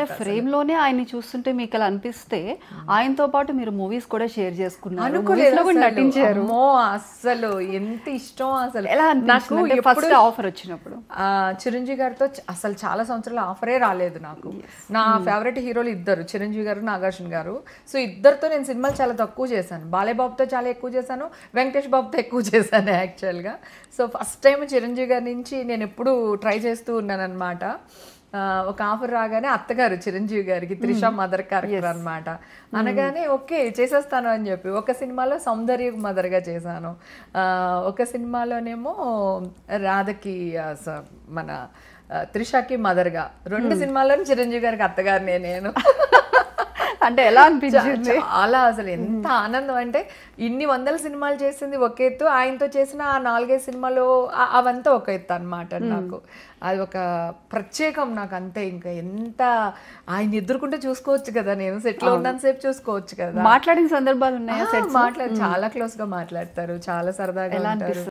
అంటే ఫ్రేమ్ లోనే ఆయన్ని చూస్తుంటే మీకు అలా అనిపిస్తే ఆయనతో పాటు మీరు మూవీస్ కూడా షేర్ చేసుకున్నారు, అనుకోలేదు కూడా నటించారు. అసలు ఎంత ఇష్టం అసలు. ఎలా నాకు ఫస్ట్ ఆఫర్ వచ్చినప్పుడు చిరంజీవి గారితో అసలు చాలా సంవత్సరాలు ఆఫరే రాలేదు నాకు. నా ఫేవరెట్ హీరోలు ఇద్దరు, చిరంజీవి గారు, నాగార్జున గారు. సో ఇద్దరితో నేను సినిమాలు చాలా తక్కువ చేశాను. బాలేబాబుతో చాలా ఎక్కువ చేశాను, వెంకటేష్ బాబుతో ఎక్కువ చేశాను యాక్చువల్గా. సో ఫస్ట్ టైం చిరంజీవి గారి నుంచి నేను ఎప్పుడు ట్రై చేస్తూ ఉన్నాను అనమాట. ఒక ఆఫర్ రాగానే అత్తగారు చిరంజీవి గారికి త్రిష మదర్ క్యారెక్టర్ అనమాట అనగానే ఓకే చేసేస్తాను అని చెప్పి ఒక సినిమాలో సౌందర్య మదర్గా చేశాను, ఒక సినిమాలోనేమో రాధకి మన త్రిషకి మదర్గా, 2 సినిమాల్లోనే చిరంజీవి గారికి అత్తగారినే నేను. అంటే ఎలా అనిపించింది? చాలా అసలు ఎంత ఆనందం అంటే ఇన్ని 100 సినిమాలు చేసింది ఒక ఎత్తు, ఆయనతో చేసిన ఆ 4-5 సినిమాలు అవంతా ఒక ఎత్తు అనమాట. నాకు అది ఒక ప్రత్యేకం నాకు అంతే. ఇంకా ఎంత ఆయన ఎదుర్కొంటే చూసుకోవచ్చు కదా, నేను సెట్లో ఉన్నంతసేపు చూసుకోవచ్చు కదా. మాట్లాడిన సందర్భాలు ఉన్నాయా? చాలా క్లోజ్ గా మాట్లాడతారు, చాలా సరదాగా ఉంటారు.